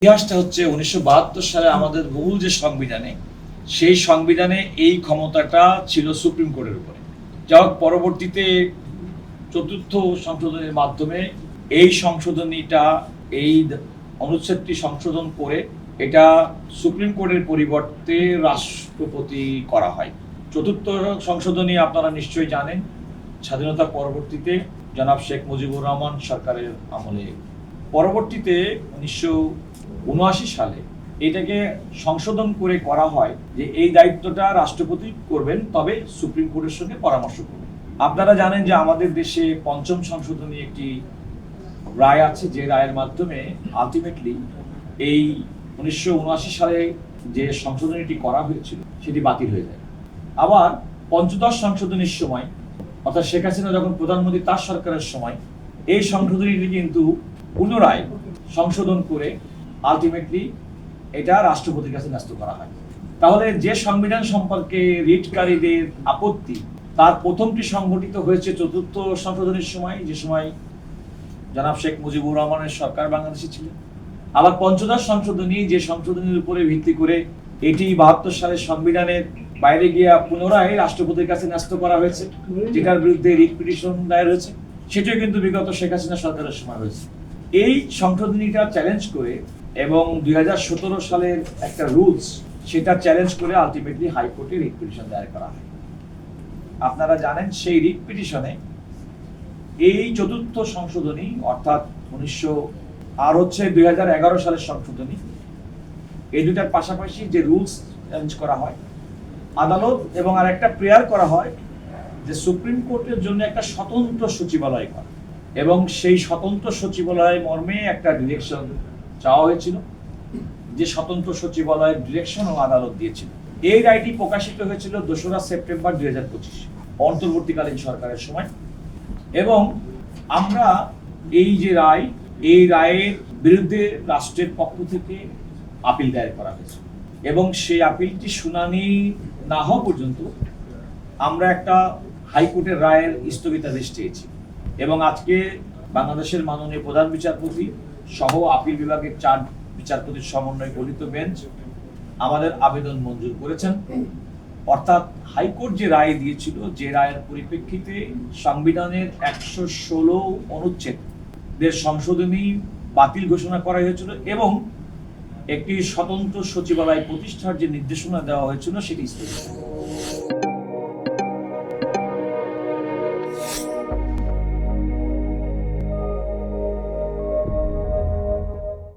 ইতিহাসটা হচ্ছে 1972 সালে আমাদের মূল যে সংবিধানে, সেই সংবিধানে এই ক্ষমতাটা ছিল সুপ্রিম কোর্টের উপরে। যাই হোক, পরবর্তীতে চতুর্থ সংশোধনীর মাধ্যমে এই সংশোধনীটা এই অনুচ্ছেদটি সংশোধন করে এটা সুপ্রিম কোর্টের পরিবর্তে রাষ্ট্রপতি করা হয়। চতুর্থ সংশোধনী আপনারা নিশ্চয়ই জানেন, স্বাধীনতা পরবর্তীতে জনাব শেখ মুজিবুর রহমান সরকারের আমলে। পরবর্তীতে 1979 সালে এটাকে সংশোধন করে করা হয় যে এই দায়িত্বটা রাষ্ট্রপতি করবেন, তবে সুপ্রিম কোর্টের সঙ্গে পরামর্শ করবেন। আপনারা জানেন যে আমাদের দেশে পঞ্চম সংশোধনী একটি রায় আছে, যে রায়ের মাধ্যমে আলটিমেটলি এই 1979 সালে যে সংশোধনীটি করা হয়েছিল সেটি বাতিল হয়ে যায়। আবার পঞ্চদশ সংশোধনীর সময়, অর্থাৎ শেখ হাসিনা যখন প্রধানমন্ত্রী তার সরকারের সময়, এই সংশোধনীটি কিন্তু পুনরায় সংশোধন করে আলটিমেটলি এটা রাষ্ট্রপতির কাছে ন্যস্ত করা হয়। তাহলে যে সংবিধান সম্পর্কে রিটকারীদের আপত্তি, তার প্রথমটি সংঘটিত হয়েছে চতুর্থ সংশোধনীর সময়, যে সময় জনাব শেখ মুজিবুর রহমানের সরকার বাংলাদেশে ছিল। আবার পঞ্চদশ সংশোধনী, যে সংশোধনীর উপরে ভিত্তি করে এটি 72 সালের সংবিধানের বাইরে গিয়ে পুনরায় রাষ্ট্রপতির কাছে ন্যস্ত করা হয়েছে, যেটার বিরুদ্ধে রিট পিটিশন দায়ের হয়েছে, সেটিও কিন্তু বিগত শেখ হাসিনা সরকারের সময় হয়েছে। এই সংশোধনীটা চ্যালেঞ্জ করে এবং 2017 সালের একটা রুলস, সেটা চ্যালেঞ্জ করে আলটিমেটলি হাইকোর্টে রিট পিটিশন দায়ের করা হয়। আপনারা জানেন সেই রিট পিটিশনে এই চতুর্থ সংশোধনী, অর্থাৎ 2011 সালের সংশোধনী, এই দুটার পাশাপাশি যে রুলস চ্যালেঞ্জ করা হয়, আদালত এবং আর একটা প্রেয়ার করা হয় যে সুপ্রিম কোর্টের জন্য একটা স্বতন্ত্র সচিবালয় করা, এবং সেই স্বতন্ত্র সচিবালয় মর্মে একটা ডিরেকশন চাওয়া হয়েছিল, যে স্বতন্ত্র সচিবালয়ের ডিরেকশনও আদালত দিয়েছিল। এই রায়টি প্রকাশিত হয়েছিল 2রা সেপ্টেম্বর 2025 অন্তর্বর্তীকালীন সরকারের সময়। এবং আমরা এই যে রায়, এই রায়ের বিরুদ্ধে রাষ্ট্রের পক্ষ থেকে আপিল দায়ের করা হয়েছে, এবং সেই আপিলটি শুনানি না হওয়া পর্যন্ত আমরা একটা হাইকোর্টের রায়ের স্থগিতাদেশ চেয়েছি। এবং আজকে বাংলাদেশের মাননীয় প্রধান বিচারপতি সহ আপিল বিভাগের 4 বিচারপতির সমন্বয়ে গঠিত বেঞ্চ আমাদের আবেদন মঞ্জুর করেছেন। অর্থাৎ হাইকোর্ট যে রায় দিয়েছিল, যে রায়ের পরিপ্রেক্ষিতে সংবিধানের 116 অনুচ্ছেদের সংশোধনী বাতিল ঘোষণা করা হয়েছিল এবং একটি স্বতন্ত্র সচিবালয় প্রতিষ্ঠার যে নির্দেশনা দেওয়া হয়েছিল, সেটি স্থগিত।